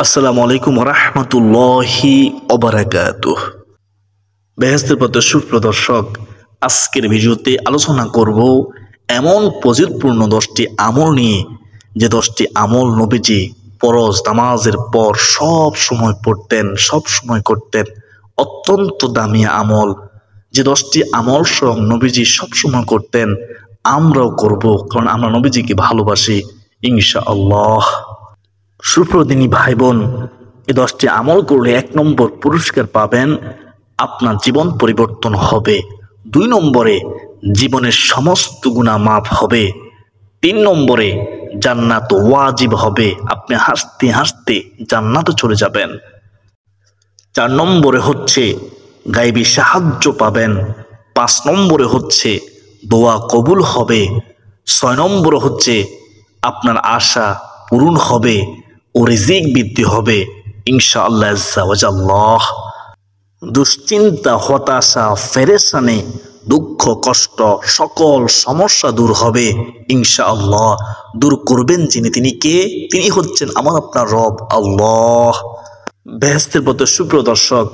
আসসালামু আলাইকুম ওয়া রাহমাতুল্লাহি ওয়া বারাকাতুহু। বেহেশতের পথে সুপ্রদর্শক, আজকের ভিডিওতে আলোচনা করব এমন ফজিলতপূর্ণ 10টি আমল নিয়ে, যে 10টি আমল নবীজি ফরজ নামাজের পর সব সময় পড়তেন, সব সময় করতেন। অত্যন্ত দামি আমল, যে 10টি আমল স্বয়ং নবীজি সব সময় করতেন, আমরাও করব, কারণ আমরা নবীজিকে ভালোবাসি ইনশাআল্লাহ। সুপ্রদিনী ভাই বোন, এই 10টি আমল করলে 1 নম্বর পুরস্কার পাবেন, আপনার জীবন পরিবর্তন হবে। 2 নম্বরে জীবনের সমস্ত গুনাহ মাফ হবে। 3 নম্বরে জান্নাত ওয়াজিব হবে, আপনি হাসতে হাসতে জান্নাতে চলে যাবেন। 4 নম্বরে হচ্ছে গায়বী সাহায্য পাবেন। 5 নম্বরে হচ্ছে দোয়া কবুল হবে। 6 নম্বরে হচ্ছে আপনার আশা পূরণ হবে ও রিজিক বৃদ্ধি হবে ইনশাআল্লাহ আজ্জা ওয়া জাল্লাহ। দুশ্চিন্তা, হতাশা, পেরেশানি, দুঃখ, কষ্ট, সকল সমস্যা দূর হবে ইনশাআল্লাহ। দূর করবেন যিনি, তিনি কে? তিনি হচ্ছেন আমার আপনার রব আল্লাহ। বেহেশতের পথে সুপ্রদর্শক,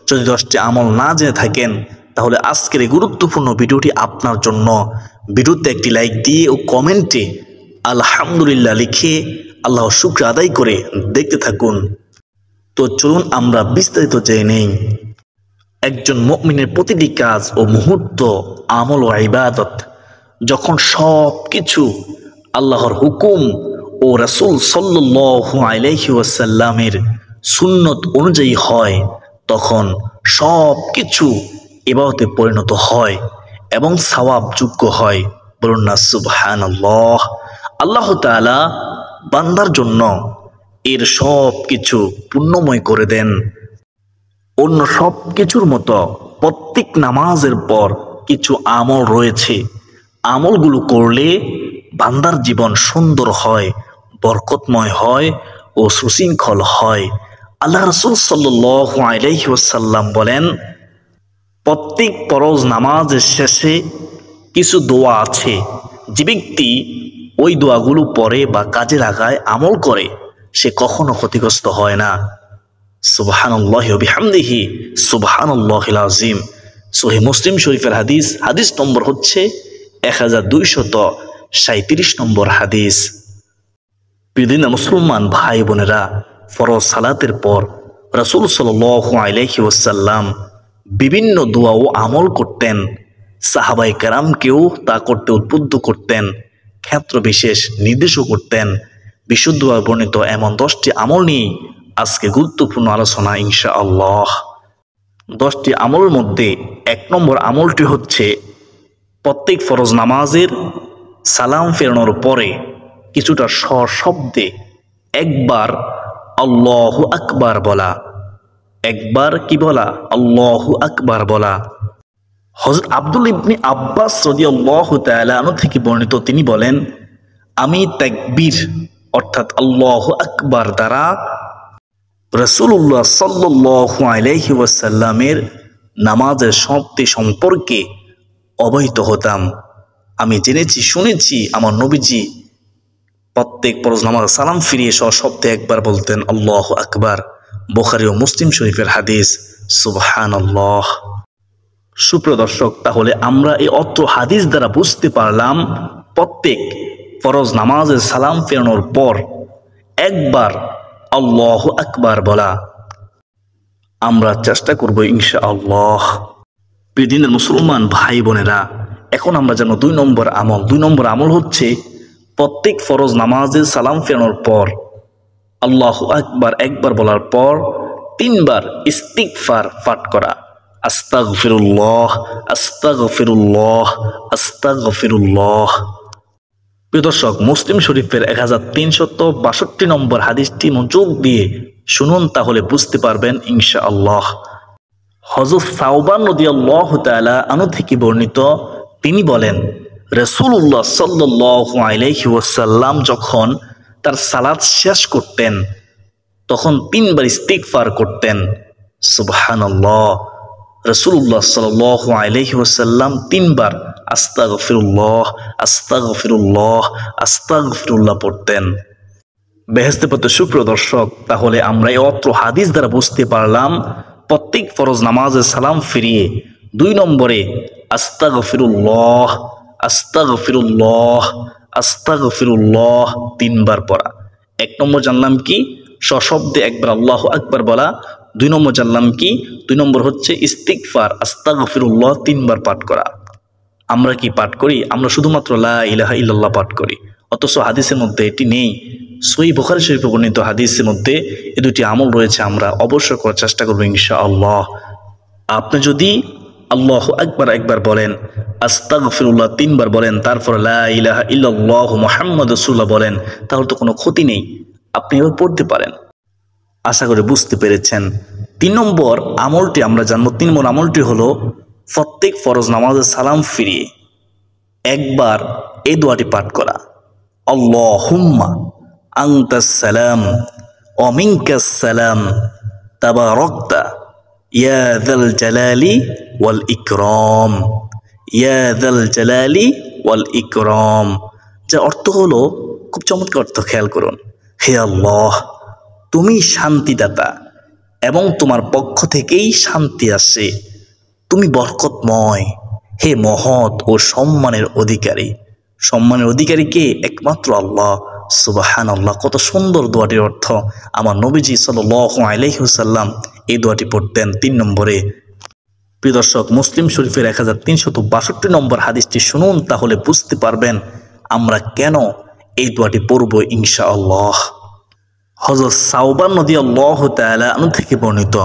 যদি 10টি আমল না জেনে থাকেন, তাহলে আজকের এই গুরুত্বপূর্ণ ভিডিওটি আপনার জন্য। ভিডিওতে একটি লাইক দিয়ে ও কমেন্টে আলহামদুলিল্লাহ লিখে আল্লাহর শুকর আদায় করে দেখতে থাকুন। তো চলুন আমরা বিস্তারিত জেনে নেই। একজন মুমিনের প্রতিটি কাজ ও মুহূর্ত আমল ও ইবাদত, যখন সব কিছু আল্লাহর হুকুম ও রাসূল সাল্লাল্লাহু আলাইহি ওয়াসাল্লামের সুন্নত অনুযায়ী হয়, তখন সব কিছু ইবাদতে পরিণত হয় এবং সওয়াবযোগ্য হয়। বলুন না সুবহানাল্লাহ। আল্লাহ তাআলা বান্দার জন্য এর সব কিছু পুণ্যময় করে দেন। অন্য সব কিছুর মতো প্রত্যেক নামাজের পর কিছু আমল রয়েছে। আমলগুলো করলে বান্দার জীবন সুন্দর হয়, বরকতময় হয় ও সুশৃঙ্খল হয়। আল্লাহ রাসূল সাল্লাল্লাহু আলাইহি ওয়াসাল্লাম বলেন, প্রত্যেক ফরজ নামাজের শেষে কিছু দোয়া আছে, যে ব্যক্তি ওই দোয়াগুলো পড়ে বা কাজে লাগায়, আমল করে, সে কখনো ক্ষতিগ্রস্ত হয় না। সুবহানাল্লাহি ওয়া বিহামদিহি সুবহানাল্লাহিল আযীম। সহিহ মুসলিম শরীফের হাদিস, হাদিস নম্বর হচ্ছে 1237 নম্বর হাদিস। প্রিয় মুসলমান ভাই বোনেরা, ফরজ সালাতের পর রাসূল সাল্লাল্লাহু আলাইহি ওয়াসাল্লাম বিভিন্ন দোয়া ও আমল করতেন। সাহাবায়ে কেরামকেও তা করতে উদ্বুদ্ধ করতেন, ক্ষেত্র বিশেষ নির্দেশও করতেন। বিশুদ্ধভাবে বর্ণিত এমন 10টি আমল নিয়ে আজকে গুরুত্বপূর্ণ আলোচনা ইনশাআল্লাহ। 10টি আমলের মধ্যে 1 নম্বর আমলটি হচ্ছে প্রত্যেক ফরজ নামাজের সালাম ফেরানোর পরে কিছুটা সশব্দে একবার আল্লাহু আকবার বলা। একবার কি বলা? আল্লাহু আকবার বলা। হযরত আব্দুল্লাহ ইবনে আব্বাস রাদিয়াল্লাহু তাআলা আনহু থেকে বর্ণিত, তিনি বলেন, আমি তাকবীর অর্থাৎ আল্লাহু আকবার দ্বারা রাসূলুল্লাহ সাল্লাল্লাহু আলাইহি ওয়াসাল্লামের নামাজের সমাপ্তি সম্পর্কে অবহিত হতাম। আমি জেনেছি, শুনেছি আমার নবীজি প্রত্যেক ফরজ নামাজ সালাম ফিরিয়ে সশব্দে একবার বলতেন আল্লাহু আকবার। বুখারী ও মুসলিম শরীফের হাদিস। সুবহানাল্লাহ। সুপ্রদর্শক, তাহলে আমরা এই অত্র হাদিস দ্বারা বুঝতে পারলাম, প্রত্যেক ফরজ নামাজের সালাম ফেরানোর পর একবার আল্লাহু আকবার বলা। আমরা চেষ্টা করব ইনশাআল্লাহ। প্রিয় মুসলমান ভাই বোনেরা, এখন আমরা জানো 2 নম্বর আমল। 2 নম্বর আমল হচ্ছে প্রত্যেক ফরজ নামাজের সালাম ফেরানোর পর আল্লাহু আকবার একবার বলার পর 3 বার ইস্তিগফার পাঠ করা। আস্তাগফিরুল্লাহ, আস্তাগফিরুল্লাহ, আস্তাগফিরুল্লাহ। প্রিয় দর্শক, মুসলিম শরীফের 1362 নম্বর হাদিসটি মনোযোগ দিয়ে শুনুন, তাহলে বুঝতে পারবেন ইনশাআল্লাহ। হযরত সাওবান রাদিয়াল্লাহু তাআলা আনহু থেকে বর্ণিত, তিনি বলেন, রাসূলুল্লাহ সাল্লাল্লাহু আলাইহি ওয়াসাল্লাম যখন তার সালাত শেষ করতেন, তখন 3 বার ইস্তিগফার করতেন। সুবহানাল্লাহ। রাসূলুল্লাহ সাল্লাল্লাহু আলাইহি ওয়াসাল্লাম 3 বার আস্তাগফিরুল্লাহ, আস্তাগফিরুল্লাহ, আস্তাগফিরুল্লাহ পড়তেন। বেহেশতে পথে সুপ্রিয় দর্শক, তাহলে আমরা এই অত্র হাদিস দ্বারা বুঝতে পারলাম প্রত্যেক ফরজ নামাজে সালাম ফিরিয়ে 2 নম্বরে আস্তাগফিরুল্লাহ আস্তাগফিরুল্লাহ আস্তাগফিরুল্লাহ 3 বার পড়া। 1 নম্বর জানলাম কি সশব্দে একবার আল্লাহু আকবার বলা, 2 নম্বর জানলাম কি 2 নম্বর হচ্ছে ইস্তিগফার আস্তাগফিরুল্লাহ 3 বার পাঠ করা। আমরা কি পাঠ করি? আমরা শুধুমাত্র লা ইলাহা ইল্লাল্লাহ পাঠ করি, অথচ হাদিসের মধ্যে এটি নেই। সহিহ বুখারী শরীফে বর্ণিত হাদিসের মধ্যে এই দুটি আমল রয়েছে, আমরা অবশ্যই করার চেষ্টা করব ইনশাআল্লাহ। আপনি যদি আল্লাহু আকবার একবার বলেন, আস্তাগফিরুল্লাহ 3 বার বলেন, তারপর লা ইলাহা ইল্লাল্লাহ মুহাম্মাদুর রাসূলুল্লাহ বলেন, তাহলে তো কোনো ক্ষতি নেই, আপনি এভাবে পড়তে পারেন। আশা করি বুঝতে পেরেছেন। 3 নম্বর আমলটি আমরা জানবো। 3 নম্বর আমলটি হলো প্রত্যেক ফরজ নামাজে সালাম ফিরিয়ে একবার এই দোয়াটি পাঠ করা, আল্লাহুম্মা আনতাস সালাম ওয়া মিনকাস সালাম তাবারাকতা ইয়া যাল জালালি ওয়াল ইকরাম, ইয়া যাল জালালি ওয়াল ইকরাম। যা অর্থ হলো, খুব চমৎকার অর্থ, খেয়াল করুন। হে আল্লাহ, তুমি শান্তিদাতা এবং তোমার পক্ষ থেকেই শান্তি আসে, তুমি বরকতময়, হে মহৎ ও সম্মানের অধিকারী। সম্মানের অধিকারী কে? একমাত্র আল্লাহ। সুবহানাল্লাহ। কত সুন্দর দোয়াটির অর্থ। আমার নবীজি সাল্লাল্লাহু আলাইহি ওয়াসাল্লাম এই দোয়াটি পড়তেন 3 নম্বরে। প্রিয় দর্শক, মুসলিম শরীফের 1362 নম্বর হাদিসটি শুনুন, তাহলে বুঝতে পারবেন আমরা কেন এই দোয়াটি পড়ব ইনশাআল্লাহ। হযরত সাওবান রাদিয়াল্লাহু তাআলা আনহু থেকে বর্ণিত,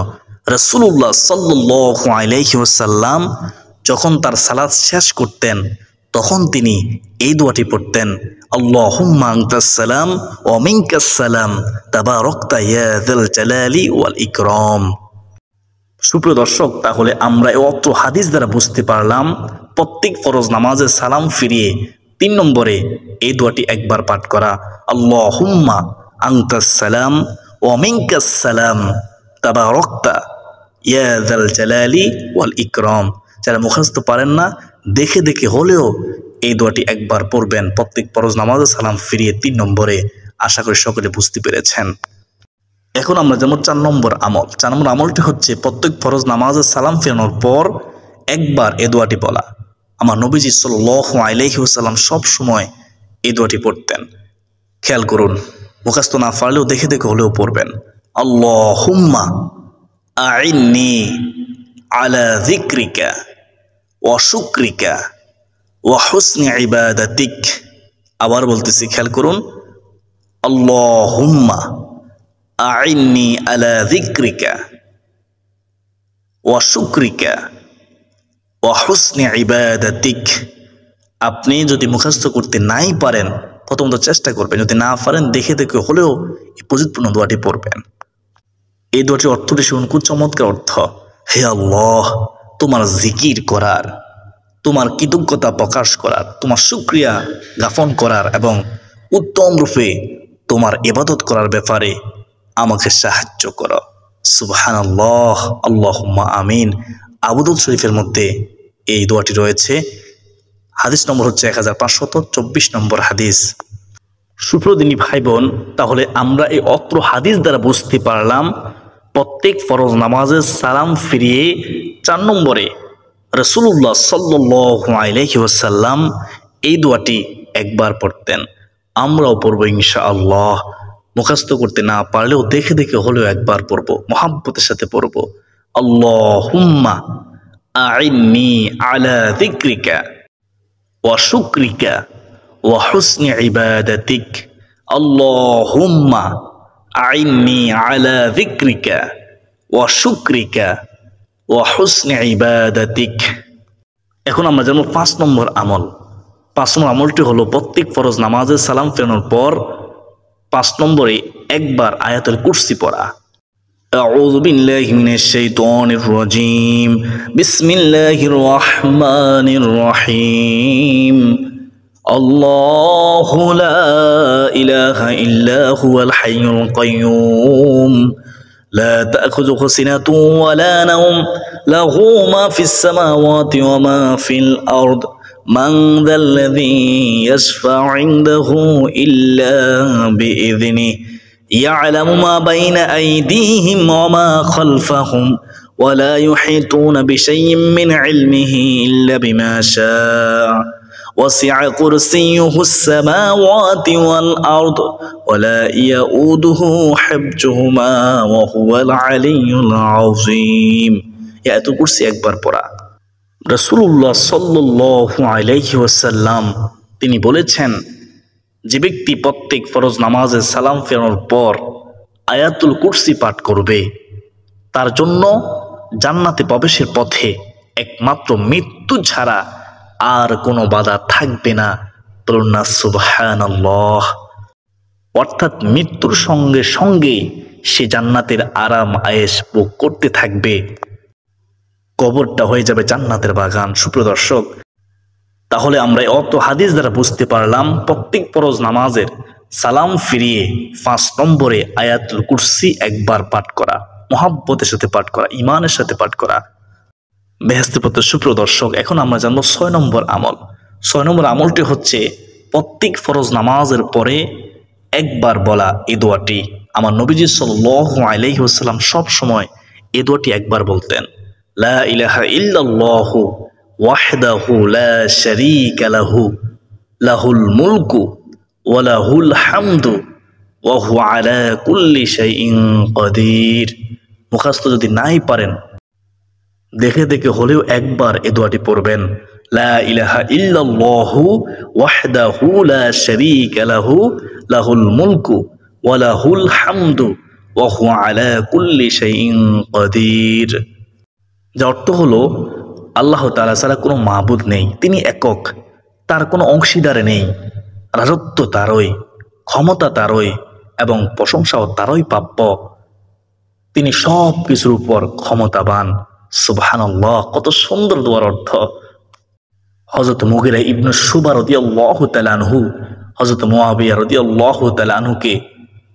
রাসূলুল্লাহ সাল্লাল্লাহু আলাইহি ওয়াসাল্লাম যখন তার সালাত শেষ করতেন তখন তিনি এই দোয়াটি পড়তেন, আল্লাহুম্মা আনতাস সালাম ওয়া মিনকাস সালাম তাবারাকতা ইয়া যাল জালালি ওয়াল ইকরাম। সুপ্রিয় দর্শক, তাহলে আমরা এই অত্র হাদিস দ্বারা বুঝতে পারলাম প্রত্যেক ফরজ নামাজে সালাম ফিরিয়ে 3 নম্বরে এই দোয়াটি একবার পাঠ করা, আল্লাহুম্মা আনতাস সালাম ওয়া মিনকাস সালাম তাবারাকতা ইয়া যাল জালালি ওয়াল ইকরাম। যারা মুখস্থ পারেন না, দেখে দেখে হলেও এই দোয়াটি একবার পড়বেন প্রত্যেক ফরজ নামাজে সালাম ফিরিয়ে 3 নম্বরে। আশা করি সকলে বুঝতে পেরেছেন। এখন আমরা যেমন 4 নম্বর আমল। 4 নম্বর আমলটি হচ্ছে প্রত্যেক ফরজ নামাজে সালাম ফেরানোর পর একবার এই দোয়াটি বলা। আমার নবীজি সাল্লাল্লাহু আলাইহি ওয়াসাল্লাম সব সময় এই দোয়াটি পড়তেন। খেয়াল করুন, মুখস্থ না পারলেও দেখে দেখে হলেও পড়বেন, আল্লাহুম্মা আইন্নি আলা যিকরিকা ওয়া শুকরিকা ওয়া হুসনি ইবাদাতিক। আবার বলতেছি, খেয়াল করুন, আল্লাহুম্মা আইন্নি আলা যিকরিকা ওয়া শুকরিকা ওয়া হুসনি ইবাদাতিক। আপনি যদি মুখস্থ করতে নাই পারেন, প্রথমত চেষ্টা করবেন, যদি না পারেন দেখে দেখে হলেও এই পজিতপূর্ণ দোয়াটি পড়বেন। এই দোয়াটির অর্থটি শুনুন, খুব চমৎকার অর্থ। হে আল্লাহ, তোমার জিকির করার, তোমার কৃতজ্ঞতা প্রকাশ করার, তোমার শুকরিয়া জ্ঞাপন করার এবং উত্তম রূপে তোমার ইবাদত করার ব্যাপারে আমাকে সাহায্য করো। সুবহানাল্লাহ, আল্লাহুম্মা আমিন। আবু দাউদ শরীফের মধ্যে এই দোয়াটি রয়েছে। হাদিস নম্বর হচ্ছে 1524 নম্বর হাদিস। সুপ্রদিনী ভাই বোন, তাহলে আমরা এই অত্র হাদিস দ্বারা বুঝতে পারলাম প্রত্যেক ফরজ নামাজের সালাম ফিরিয়ে 4 নম্বরে রাসূলুল্লাহ সাল্লাল্লাহু আলাইহি ওয়াসাল্লাম এই দোয়াটি একবার পড়তেন। আমরাও পড়ব ইনশাআল্লাহ। মুখস্থ করতে না পারলেও দেখে দেখে হলেও একবার পড়ব, মহাব্বতের সাথে পড়ব, আল্লাহুম্মা আইন্নি আলা যিকরিকা ওয়া শুকরিকা ওয়া হুসনি ইবাদাতিক। আল্লাহুম্মা আইন্নি আলা যিকরিকা ওয়া শুকরিকা ওয়া হুসনি ইবাদাতিক। এখন আমরা জানব 5 নম্বর আমল। 5 নম্বর আমলটি হলো প্রত্যেক ফরজ নামাজে সালাম ফেরানোর পর 5 নম্বরে একবার আয়াতুল কুরসি পড়া। আউযু বিল্লাহি মিনাশ শাইতানির রাজীম, বিসমিল্লাহির রহমানির রহিম। আল্লাহু লা ইলাহা ইল্লা হুয়াল হাইয়ুল কাইয়্যুম লা তা'খুযুহু সিনাতুন ওয়া লা নাওম লাহু মা ফিস সামাওয়াতি ওয়া মা ফিল আরদ মান যাল্লাযী ইয়াশফা'ু 'ইনদাহু ইল্লা বিইযনিহি ইয়ালামু মা বাইনা আইদিহিম ওয়া মা খালফাহুম ওয়া লা ইউহিতুনা বিশাইইন মিন ইলমিহি ইল্লা বিমা শাআ ওয়াসি'a কুরসিয়্যুহু আস-সামাওয়াতি ওয়াল আরদ ওয়া লা ইয়াউদুহু হিফযুহুমা ওয়া হুয়াল আলিয়্যুল আযীম। আয়াতুল কুরসি একবার পড়া। রাসূলুল্লাহ সাল্লাল্লাহু আলাইহি ওয়াসাল্লাম তিনি বলেছেন, যে ব্যক্তি প্রত্যেক ফরজ নামাজে সালাম ফেরানোর পর আয়াতুল কুরসি পাঠ করবে, তার জন্য জান্নাতে প্রবেশের পথে একমাত্র মৃত্যু ছাড়া আর কোনো বাধা থাকবে না। বলুন না সুবহানাল্লাহ। অর্থাৎ মৃত্যুর সঙ্গে সঙ্গে সে জান্নাতের আরাম আয়েশ ভোগ করতে থাকবে, কবরটা হয়ে যাবে জান্নাতের বাগান। সুপ্রিয় দর্শক, তাহলে আমরা অত হাদিস দ্বারা বুঝতে পারলাম প্রত্যেক ফরজ নামাজের সালাম ফিরিয়ে 5 নম্বরে আয়াতুল কুরসি একবার পাঠ করা, মহাব্বতের সাথে পাঠ করা, ইমানের সাথে পাঠ করা, বেহেশতের পথে। সুপ্রিয় দর্শক, এখন আমরা জানবো 6 নম্বর আমল। 6 নম্বর আমলটি হচ্ছে প্রত্যেক ফরজ নামাজের পরে একবার বলা এই দোয়াটি। আমার নবীজি সাল্লাল্লাহু আলাইহি ওয়াসাল্লাম সব সময় এই দোয়াটি একবার বলতেন, লা ইলাহা ইল্লাল্লাহু ওয়াহদাহু লা শারীকা লাহু লাহুল মুলকু ওয়া লাহুল হামদু ওয়া হুয়া আলা কুল্লি শাইইন কাদির। মুখস্থ যদি নাই পারেন, দেখে দেখে হলেও একবার এই দোয়াটি পড়বেন, লা ইলাহা ইল্লাল্লাহু ওয়াহদাহু লা শারীকা লাহু লাহুল মুলকু ওয়া লাহুল হামদু ওয়া হুয়া আলা কুল্লি শাইইন কাদির। যার অর্থ হলো আল্লাহ তাআলা ছাড়া কোনো মাবুদ নেই, তিনি একক, তার কোনো অংশীদার নেই, রাজত্ব তারই, ক্ষমতা তারই এবং প্রশংসাও তারই প্রাপ্য, তিনি সব কিছুর উপর ক্ষমতাবান। সুবহানাল্লাহ, কত সুন্দর দোয়ার অর্থ। হযরত মুগিরা ইবনে শুবা রাদিয়াল্লাহু তাআলা আনহু হযরত মুআবিয়া রাদিয়াল্লাহু তাআলা আনহুকে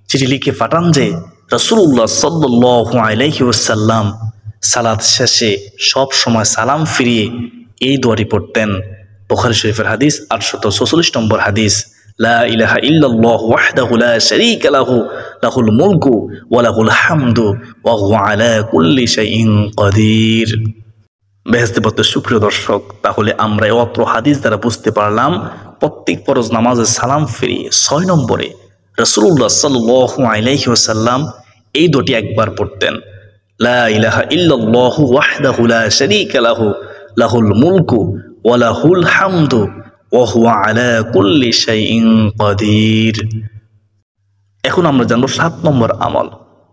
চিঠি লিখে পাঠান যে রাসূলুল্লাহ সাল্লাল্লাহু আলাইহি ওয়াসাল্লাম সালাত শেষে সব সময় সালাম ফিরিয়ে এই দোয়াটি পড়তেন। বুখারী শরীফের হাদিস, 846 নম্বর হাদিস, লা ইলাহা ইল্লাল্লাহু ওয়াহদাহু লা শারীকা লাহু লাহুল মুলকু ওয়া লাহুল হামদু ওয়া হুয়া আলা কুল্লি শাইইন কাদির। বেহেশতের পথে। সুপ্রিয় দর্শক, তাহলে আমরা অত্র হাদিস দ্বারা বুঝতে পারলাম প্রত্যেক ফরজ নামাজে সালাম ফিরিয়ে 6 নম্বরে রাসূলুল্লাহ সাল্লাল্লাহু আলাইহি ওয়াসাল্লাম এই দোয়াটি একবার পড়তেন, লা ইলাহা ইল্লাল্লাহু ওয়াহদাহু লা শারীকা লাহু লাহুল মুলকু ওয়া লাহুল হামদু ওয়া হুয়া আলা কুল্লি শাইইন কাদির। এখন আমরা জানবো 7 নম্বর আমল।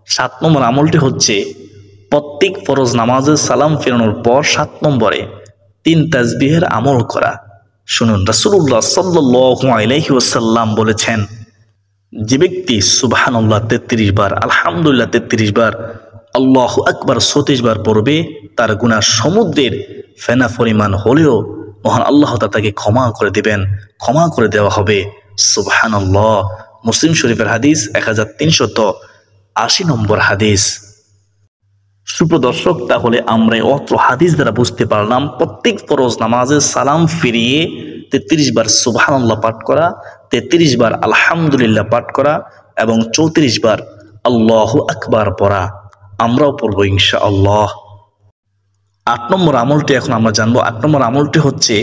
7 নম্বর আমলটি হচ্ছে প্রত্যেক ফরজ নামাজে সালাম ফেরানোর পর 7 নম্বরে 3 তাসবিহের আমল করা। শুনুন, রাসূলুল্লাহ সাল্লাল্লাহু আলাইহি ওয়াসাল্লাম বলেছেন, যে ব্যক্তি সুবহানাল্লাহ 33 বার, আলহামদুলিল্লাহ 33 বার, আল্লাহু আকবার 34 বার পড়বে, তার গুনাহ সমুদ্রের ফেনা পরিমাণ হলেও মহান আল্লাহ তাআলা তাকে ক্ষমা করে দিবেন, ক্ষমা করে দেওয়া হবে। সুবহানাল্লাহ। মুসলিম শরীফের হাদিস, 1380 নম্বর হাদিস। সুপ্রিয় দর্শক, তাহলে আমরা অত্র হাদিস দ্বারা বুঝতে পারলাম প্রত্যেক ফরজ নামাজে সালাম ফিরিয়ে 33 বার সুবহানাল্লাহ পাঠ করা, 33 বার আলহামদুলিল্লাহ পাঠ করা এবং 34 বার আল্লাহু আকবার পড়া। আমরাও পড়বো ইনশাআল্লাহ। 8 নম্বর আমলটি এখন আমরা জানবো। 8 নম্বর আমলটি হচ্ছে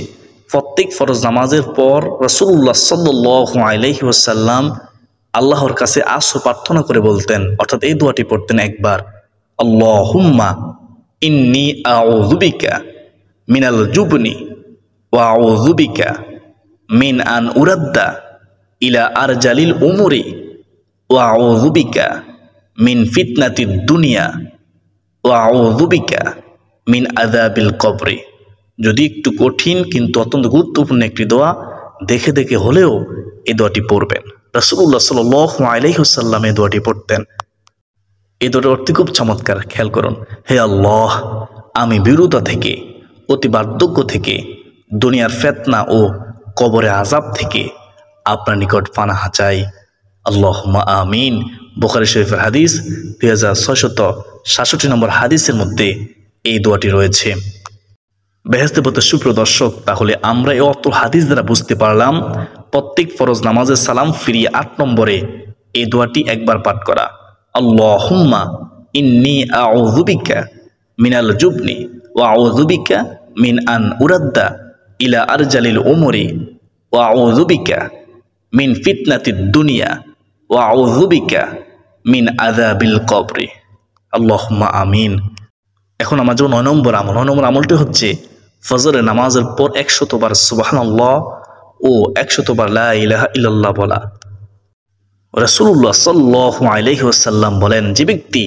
প্রত্যেক ফরজ নামাজের পর রাসূলুল্লাহ সাল্লাল্লাহু আলাইহি ওয়াসাল্লাম আল্লাহর কাছে আশ্রয় প্রার্থনা করে বলতেন, অর্থাৎ এই দোয়াটি পড়তেন একবার, আল্লাহুম্মা ইন্নী আউযু বিকা মিনাল জুবনি ওয়া আউযু বিকা মিন আন উরাদ্দা ইলা আরজালিল উমুরি ওয়া আউযু বিকা মিন ফিতনাতিদ দুনিয়া ওয়া আউযু বিকা মিন আযাবিল কবরি। যদি একটু কঠিন কিন্তু অত্যন্ত গুরুত্বপূর্ণ একটি দোয়া, দেখে দেখে হলেও এই দোয়াটি পড়বেন। রাসূলুল্লাহ সাল্লাল্লাহু আলাইহি ওয়াসাল্লাম এই দোয়াটি পড়তেন। এই দোয়াটির অর্থ খুব চমৎকার, খেয়াল করুন। হে আল্লাহ, আমি বিরুদ্ধা থেকে, অতি বার্ধক্য থেকে, দুনিয়ার ফিতনা ও কবরে আযাব থেকে আপনার নিকট পানাহ চাই। আল্লাহুম্মা আমিন। বুখারী শরীফের হাদিস, 2667 নম্বর হাদিসের মধ্যে এই দোয়াটি রয়েছে। বেহেশতের পথে। সুপ্রিয় দর্শক, তাহলে আমরা এই অত্র হাদিস দ্বারা বুঝতে পারলাম প্রত্যেক ফরজ নামাজের সালাম ফিরিয়ে 8 নম্বরে এই দোয়াটি একবার পাঠ করা। আল্লাহুম্মা ইন্নী আউযু বিকা মিনাল জুবনি ওয়া আউযু বিকা মিন আন উরাদ্দা ইলা আরজালিল উমরি ওয়া আউযু বিকা মিন ফিতনাতিদ দুনিয়া ওয়া আউযু বিকা মিন আযাবিল কবরি। আল্লাহুম্মা আমিন। এখন আমার জন্য 9 নম্বর আমল। 9 নম্বর আমলটি হচ্ছে ফজরের নামাজের পর 100 বার সুবহানাল্লাহ ও 100 বার লা ইলাহা ইল্লাল্লাহ বলা। রাসূলুল্লাহ সাল্লাল্লাহু আলাইহি ওয়াসাল্লাম বলেন, যে ব্যক্তি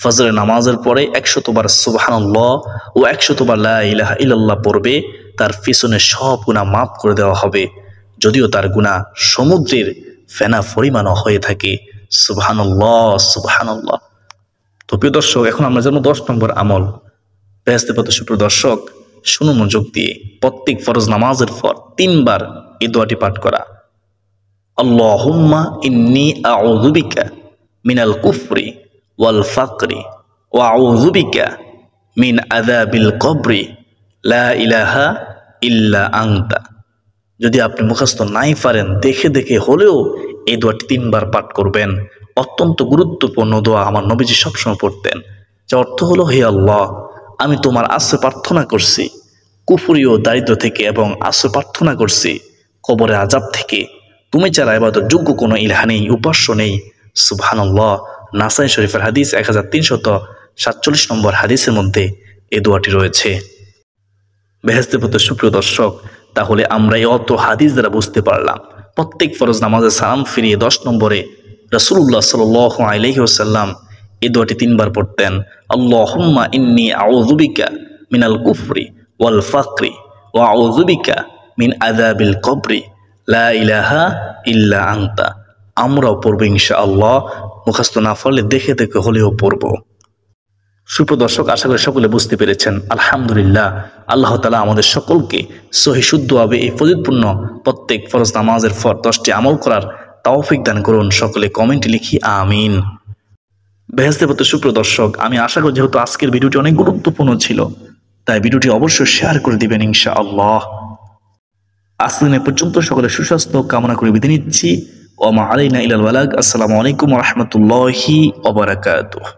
ফজরের নামাজের পরে 100 বার সুবহানাল্লাহ ও 100 বার লা ইলাহা ইল্লাল্লাহ পড়বে, তার পিছনে সব গুনাহ মাফ করে দেওয়া হবে, যদিও তার গুনাহ সমুদ্রের ফেনা পরিমাণও হয়ে থাকে। সুবহানাল্লাহ সুবহানাল্লাহ। তো প্রিয় দর্শক, এখন আমরা জানবো 10 নম্বর আমল। বেহেশতের পথে সুপ্রিয় দর্শক, শুনুন মনোযোগ দিয়ে। প্রত্যেক ফরজ নামাজের পর 3 বার এই দোয়াটি পাঠ করা। আল্লাহুম্মা ইন্নী আউযু বিকা মিনাল কুফরি ওয়াল ফাকরি ওয়া আউযু বিকা মিন আযাবিল কবরি লা ইলাহা ইল্লা আনতা। যদি আপনি মুখস্থ নাই পারেন, দেখে দেখে হলেও এই দোয়াটি 3 বার পাঠ করবেন। অত্যন্ত গুরুত্বপূর্ণ দোয়া, আমার নবীজি সবসময় পড়তেন। যার অর্থ হলো, হে আল্লাহ, আমি তোমার আশ্রয় প্রার্থনা করছি কুফরি ও দারিদ্র থেকে, এবং আশ্রয় প্রার্থনা করছি কবরের আযাব থেকে। তুমি ছাড়া ইবাদত যোগ্য কোনো ইলাহ নেই, উপাস্য নেই। সুবহানাল্লাহ। নাসাই শরীফের হাদিস 1347 নম্বর হাদিসের মধ্যে এই দোয়াটি রয়েছে। বেহেশতের পথে সুপ্রিয় দর্শক, তাহলে আমরা এই অত হাদিস দ্বারা বুঝতে পারলাম প্রত্যেক ফরজ নামাজে সালাম ফিরিয়ে 10 নম্বরে রাসূলুল্লাহ সাল্লাল্লাহু আলাইহি ওয়াসাল্লাম এই দোয়াটি 3 বার পড়তেন। আল্লাহুম্মা ইন্নী আউযু বিকা মিনাল কুফরি ওয়াল ফাকরি ওয়া আউযু বিকা মিন আযাবিল কবরি লা ইলাহা ইল্লা আনতা। আমরাও পড়ব ইনশাআল্লাহ, মুখস্থ না পড়লে দেখে দেখে হলেও পড়ব। সুপ্রিয় দর্শক, আশা করি সকলে বুঝতে পেরেছেন। আলহামদুলিল্লাহ, আল্লাহ তাআলা আমাদের সকলকে সহি শুদ্ধভাবে এই ফজিলতপূর্ণ প্রত্যেক ফরজ নামাজের পর 10টি আমল করার তৌফিক দান করুন। সকলে কমেন্টে লিখি আমিন। বেহেশতের পথে সুপ্রিয় দর্শক, আমি আশা করি যেহেতু আজকের ভিডিওটি অনেক গুরুত্বপূর্ণ ছিল, তাই ভিডিওটি অবশ্যই শেয়ার করে দিবেন ইনশাআল্লাহ। আজকের দিন পর্যন্ত সকলে সুস্বাস্থ্য কামনা করে বিদায় নিচ্ছি। ওয়া মা আলাইনা ইল্লাল বালাগ। আসসালামু আলাইকুম ওয়া রাহমাতুল্লাহি ওয়া বারাকাতুহু।